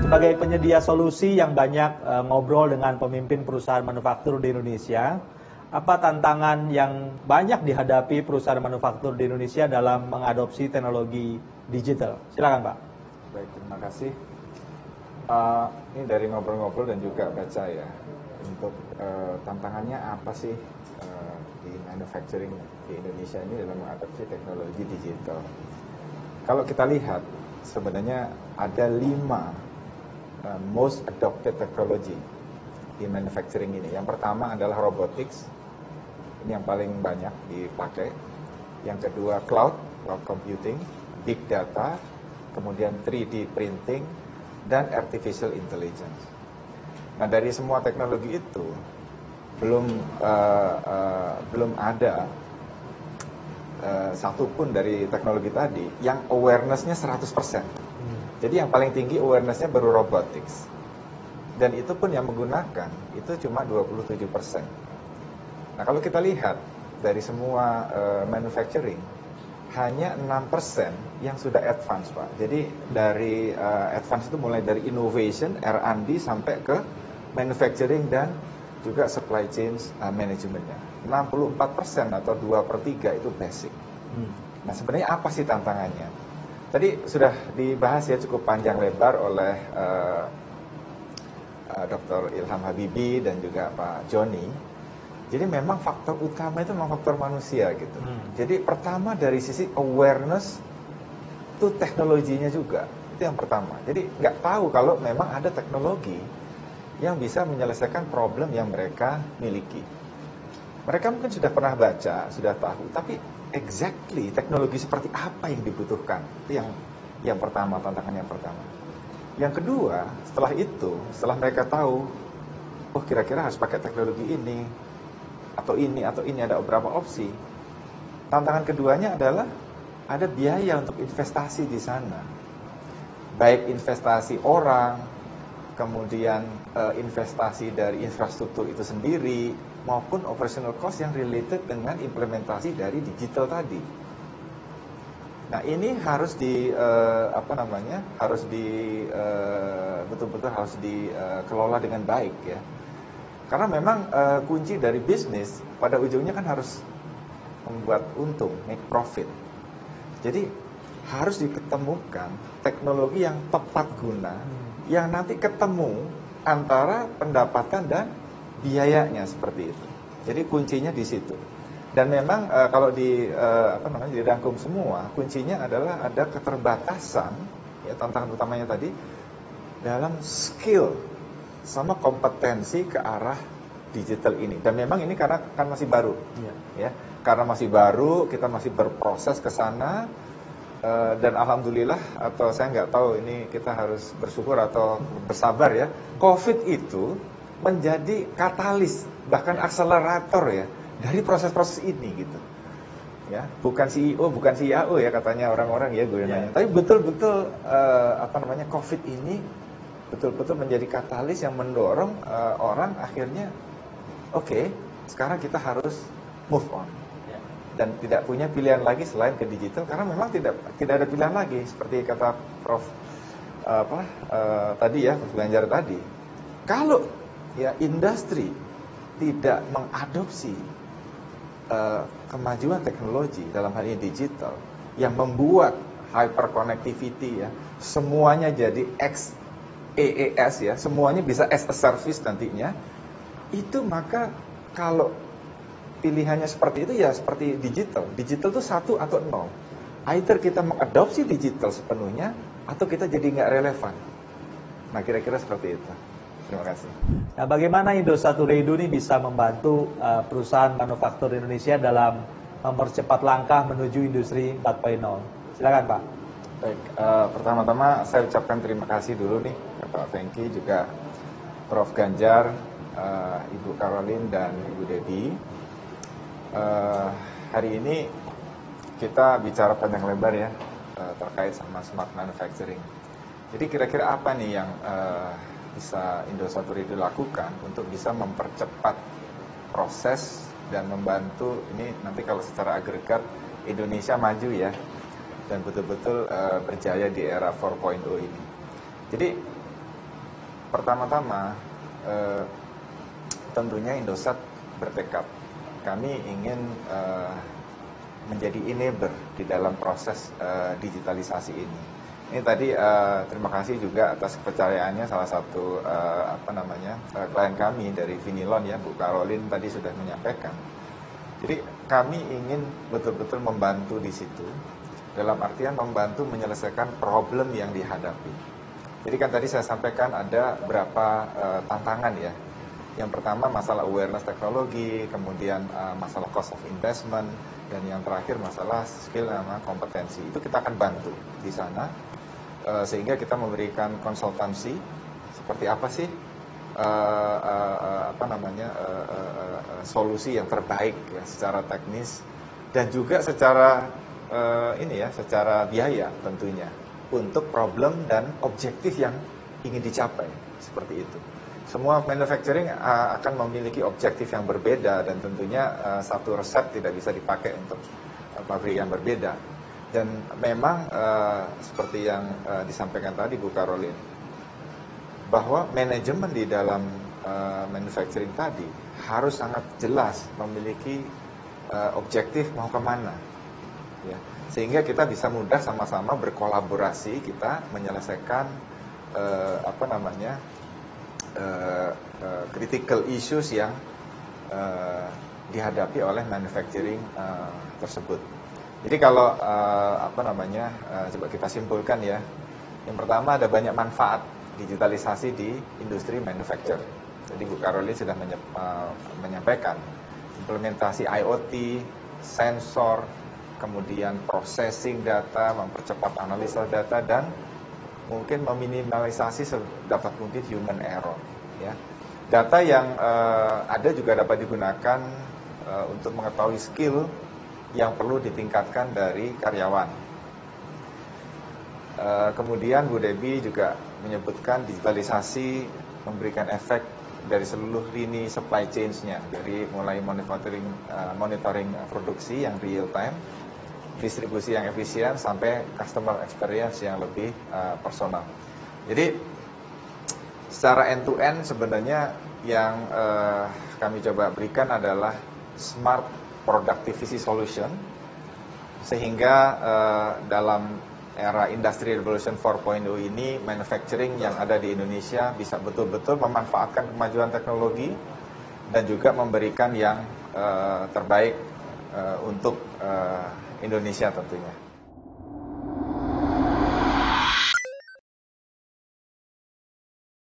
Sebagai penyedia solusi yang banyak ngobrol dengan pemimpin perusahaan manufaktur di Indonesia, apa tantangan yang banyak dihadapi perusahaan manufaktur di Indonesia dalam mengadopsi teknologi digital? Silakan Pak. Baik, terima kasih. Ini dari ngobrol-ngobrol dan juga baca ya, untuk tantangannya apa sih di manufacturing di Indonesia ini dalam mengadopsi teknologi digital. Kalau kita lihat, sebenarnya ada 5 most adopted technology di manufacturing ini. Yang pertama adalah robotics, ini yang paling banyak dipakai. Yang kedua cloud computing, big data, kemudian 3D printing, dan artificial intelligence. Nah, dari semua teknologi itu belum ada satupun dari teknologi tadi yang awareness-nya 100%. Jadi yang paling tinggi awareness-nya baru robotics. Dan itu pun yang menggunakan itu cuma 27%. Nah, kalau kita lihat dari semua manufacturing, hanya 6% yang sudah advance, Pak. Jadi dari advance itu mulai dari innovation, R&D, sampai ke manufacturing dan juga supply chain manajemennya. 64% atau 2/3 itu basic. Nah, sebenarnya apa sih tantangannya? Tadi sudah dibahas ya cukup panjang lebar oleh Dr. Ilham Habibie dan juga Pak Joni. Jadi memang faktor utama itu memang faktor manusia gitu. Jadi pertama dari sisi awareness itu teknologinya juga, itu yang pertama. Jadi nggak tahu kalau memang ada teknologi yang bisa menyelesaikan problem yang mereka miliki. Mereka mungkin sudah pernah baca, sudah tahu, tapi exactly teknologi seperti apa yang dibutuhkan. Itu yang pertama, tantangan yang pertama. Yang kedua, setelah mereka tahu, oh kira-kira harus pakai teknologi ini, atau ini, ada beberapa opsi. Tantangan keduanya adalah ada biaya untuk investasi di sana. Baik investasi orang, kemudian investasi dari infrastruktur itu sendiri, maupun operational cost yang related dengan implementasi dari digital tadi. Nah, ini harus betul-betul harus dikelola dengan baik ya. Karena memang kunci dari bisnis pada ujungnya kan harus membuat untung, make profit. Jadi harus diketemukan teknologi yang tepat guna, yang nanti ketemu antara pendapatan dan biayanya seperti itu. Jadi kuncinya di situ. Dan memang kalau dirangkum semua, kuncinya adalah ada keterbatasan ya, tantangan utamanya tadi dalam skill sama kompetensi ke arah digital ini. Dan memang ini karena kan masih baru. Ya. Karena masih baru, kita masih berproses ke sana. Dan alhamdulillah, atau saya nggak tahu ini kita harus bersyukur atau bersabar ya, COVID itu menjadi katalis, bahkan akselerator ya, dari proses-proses ini gitu. Ya, bukan CEO, bukan CIO ya katanya orang-orang ya, gue nanya. Tapi betul-betul COVID ini betul-betul menjadi katalis yang mendorong orang akhirnya oke, sekarang kita harus move on. Dan tidak punya pilihan lagi selain ke digital, karena memang tidak ada pilihan lagi seperti kata Prof tadi ya, Prof Ganjar tadi. Kalau ya industri tidak mengadopsi kemajuan teknologi dalam hal ini digital yang membuat hyperconnectivity ya, semuanya jadi XaaS ya, semuanya bisa as a service nantinya, itu maka kalau pilihannya seperti itu ya seperti digital. Digital itu 1 atau 0. Either kita mengadopsi digital sepenuhnya atau kita jadi nggak relevan. Nah, kira-kira seperti itu. Terima kasih. Nah, bagaimana Indosat Tooreindo ini bisa membantu perusahaan manufaktur Indonesia dalam mempercepat langkah menuju industri 4.0? Silakan Pak. Baik, pertama-tama saya ucapkan terima kasih dulu nih Pak Fengki, juga Prof Ganjar, Ibu Caroline dan Ibu Debbie. Hari ini kita bicara panjang lebar ya terkait sama smart manufacturing. Jadi kira-kira apa nih yang bisa Indosat Tooreindo lakukan untuk bisa mempercepat proses dan membantu ini nanti kalau secara agregat Indonesia maju ya, dan betul-betul berjaya di era 4.0 ini. Jadi pertama-tama tentunya Indosat bertekad kami ingin menjadi enabler di dalam proses digitalisasi ini. Ini tadi terima kasih juga atas kepercayaannya salah satu klien kami dari Vinilon ya, Bu Karolin tadi sudah menyampaikan. Jadi kami ingin betul-betul membantu di situ, dalam artian membantu menyelesaikan problem yang dihadapi. Jadi kan tadi saya sampaikan ada beberapa tantangan ya. Yang pertama masalah awareness teknologi, kemudian masalah cost of investment, dan yang terakhir masalah skill sama kompetensi. Itu kita akan bantu di sana, sehingga kita memberikan konsultansi seperti apa sih solusi yang terbaik ya secara teknis dan juga secara secara biaya tentunya untuk problem dan objektif yang ingin dicapai seperti itu. Semua manufacturing akan memiliki objektif yang berbeda dan tentunya satu resep tidak bisa dipakai untuk pabrik yang berbeda. Dan memang seperti yang disampaikan tadi Bu Karolin, bahwa manajemen di dalam manufacturing tadi harus sangat jelas memiliki objektif mau kemana, ya. Sehingga kita bisa mudah sama-sama berkolaborasi, kita menyelesaikan critical issues yang dihadapi oleh manufacturing tersebut. Jadi kalau coba kita simpulkan ya, yang pertama ada banyak manfaat digitalisasi di industri manufacture. Jadi Bu Karolin sudah menyampaikan implementasi IoT, sensor, kemudian processing data, mempercepat analisa data dan mungkin meminimalisasi sedapat mungkin human error. Ya. Data yang ada juga dapat digunakan untuk mengetahui skill yang perlu ditingkatkan dari karyawan. Kemudian Bu Debbie juga menyebutkan digitalisasi memberikan efek dari seluruh lini supply chains-nya, dari mulai monitoring produksi yang real time, distribusi yang efisien, sampai customer experience yang lebih personal. Jadi secara end to end sebenarnya yang kami coba berikan adalah smart productivity solution, sehingga dalam era Industry Revolution 4.0 ini manufacturing yang ada di Indonesia bisa betul-betul memanfaatkan kemajuan teknologi dan juga memberikan yang terbaik untuk Indonesia tentunya.